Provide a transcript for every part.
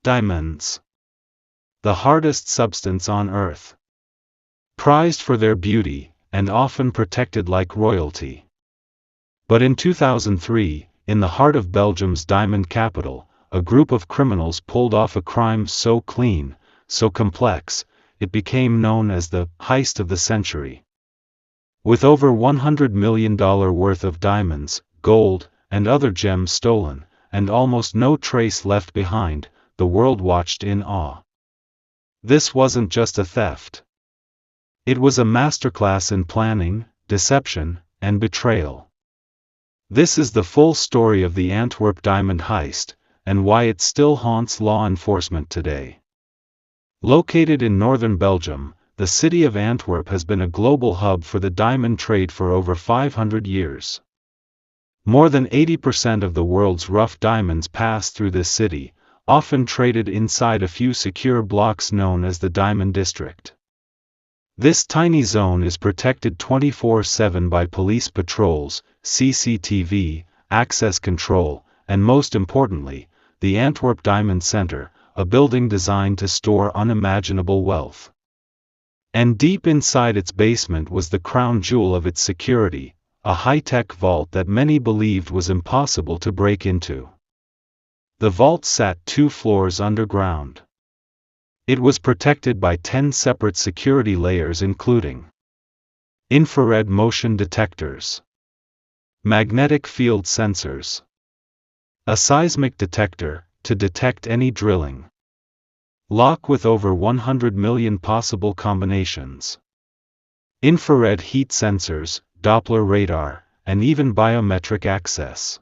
Diamonds. The hardest substance on earth. Prized for their beauty, and often protected like royalty. But in 2003, in the heart of Belgium's diamond capital, a group of criminals pulled off a crime so clean, so complex, it became known as the heist of the century. With over $100 million worth of diamonds, gold, and other gems stolen, and almost no trace left behind, the world watched in awe. This wasn't just a theft. It was a masterclass in planning, deception, and betrayal. This is the full story of the Antwerp Diamond Heist, and why it still haunts law enforcement today. Located in northern Belgium, the city of Antwerp has been a global hub for the diamond trade for over 500 years. More than 80% of the world's rough diamonds pass through this city, often traded inside a few secure blocks known as the Diamond District. This tiny zone is protected 24/7 by police patrols, CCTV, access control, and most importantly, the Antwerp Diamond Center, a building designed to store unimaginable wealth. And deep inside its basement was the crown jewel of its security, a high-tech vault that many believed was impossible to break into. The vault sat 2 floors underground. It was protected by 10 separate security layers including infrared motion detectors, magnetic field sensors, a seismic detector, to detect any drilling, lock with over 100 million possible combinations, infrared heat sensors, Doppler radar, and even biometric access.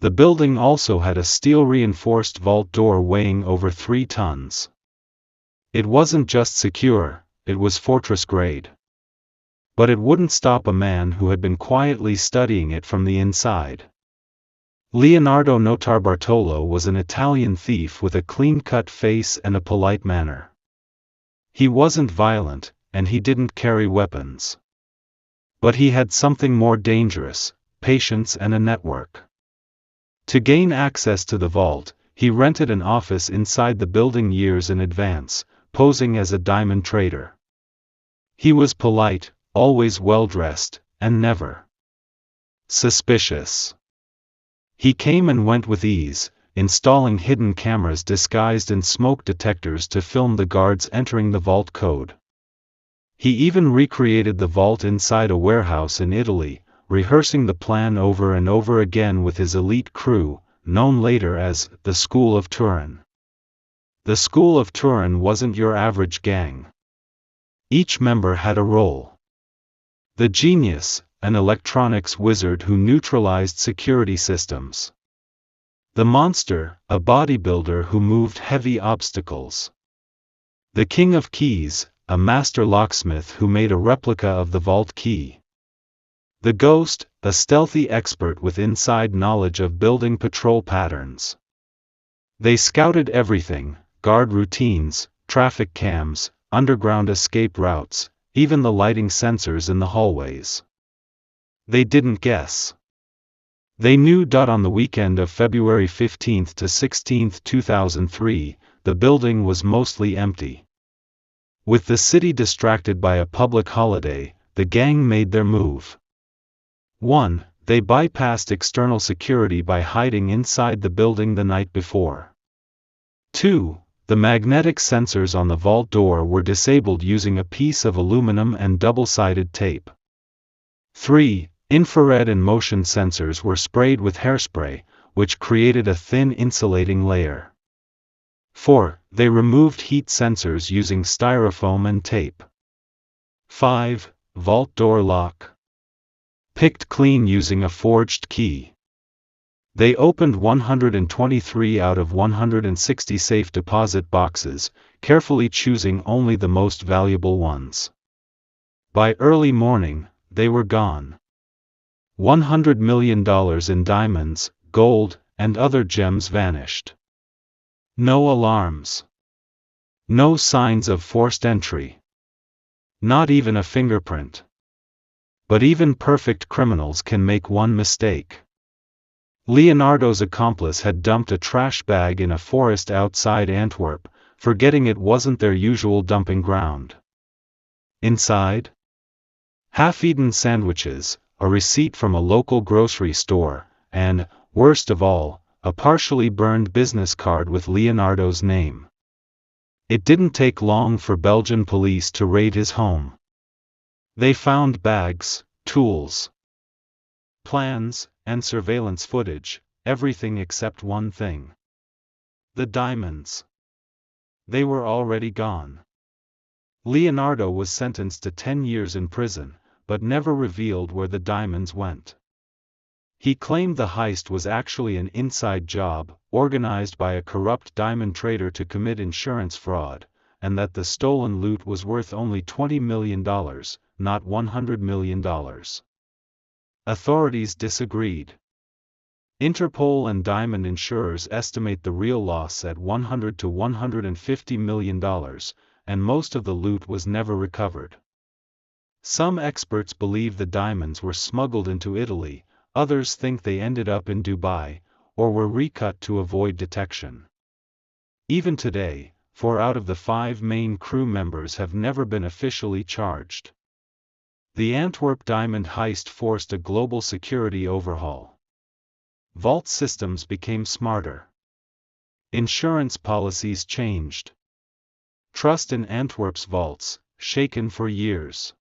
The building also had a steel-reinforced vault door weighing over 3 tons. It wasn't just secure, it was fortress-grade. But it wouldn't stop a man who had been quietly studying it from the inside. Leonardo Notarbartolo was an Italian thief with a clean-cut face and a polite manner. He wasn't violent, and he didn't carry weapons. But he had something more dangerous: patience and a network. To gain access to the vault, he rented an office inside the building years in advance, posing as a diamond trader. He was polite, always well-dressed, and never suspicious. He came and went with ease, installing hidden cameras disguised in smoke detectors to film the guards entering the vault code. He even recreated the vault inside a warehouse in Italy, rehearsing the plan over and over again with his elite crew, known later as the School of Turin. The School of Turin wasn't your average gang. Each member had a role. The genius, an electronics wizard who neutralized security systems. The monster, a bodybuilder who moved heavy obstacles. The king of keys, a master locksmith who made a replica of the vault key. The ghost, a stealthy expert with inside knowledge of building patrol patterns. They scouted everything: guard routines, traffic cams, underground escape routes, even the lighting sensors in the hallways. They didn't guess. They knew. On the weekend of February 15 to 16, 2003, the building was mostly empty. With the city distracted by a public holiday, the gang made their move. 1. They bypassed external security by hiding inside the building the night before. 2. The magnetic sensors on the vault door were disabled using a piece of aluminum and double-sided tape. 3. Infrared and motion sensors were sprayed with hairspray, which created a thin insulating layer. 4. They removed heat sensors using styrofoam and tape. 5. Vault door lock. Picked clean using a forged key. They opened 123 out of 160 safe deposit boxes, carefully choosing only the most valuable ones. By early morning, they were gone. $100 million in diamonds, gold, and other gems vanished. No alarms. No signs of forced entry. Not even a fingerprint. But even perfect criminals can make one mistake. Leonardo's accomplice had dumped a trash bag in a forest outside Antwerp, forgetting it wasn't their usual dumping ground. Inside? Half-eaten sandwiches, a receipt from a local grocery store, and, worst of all, a partially burned business card with Leonardo's name. It didn't take long for Belgian police to raid his home. They found bags, tools, plans, and surveillance footage, everything except one thing. The diamonds. They were already gone. Leonardo was sentenced to 10 years in prison, but never revealed where the diamonds went. He claimed the heist was actually an inside job, organized by a corrupt diamond trader to commit insurance fraud, and that the stolen loot was worth only $20 million, not $100 million. Authorities disagreed. Interpol and diamond insurers estimate the real loss at $100 to $150 million, and most of the loot was never recovered. Some experts believe the diamonds were smuggled into Italy, others think they ended up in Dubai, or were recut to avoid detection. Even today, 4 out of the 5 main crew members have never been officially charged. The Antwerp Diamond Heist forced a global security overhaul. Vault systems became smarter. Insurance policies changed. Trust in Antwerp's vaults, shaken for years.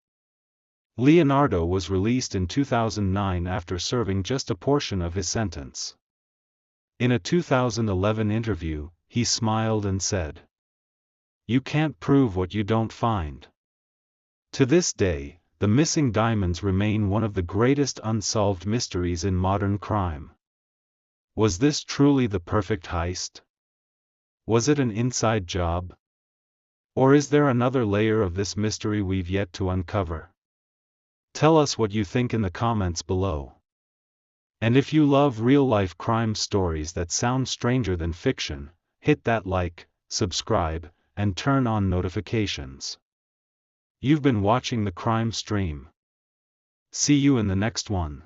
Leonardo was released in 2009 after serving just a portion of his sentence. In a 2011 interview, he smiled and said, "You can't prove what you don't find." To this day, the missing diamonds remain one of the greatest unsolved mysteries in modern crime. Was this truly the perfect heist? Was it an inside job? Or is there another layer of this mystery we've yet to uncover? Tell us what you think in the comments below. And if you love real-life crime stories that sound stranger than fiction, hit that like, subscribe, and turn on notifications. You've been watching the crime stream. See you in the next one.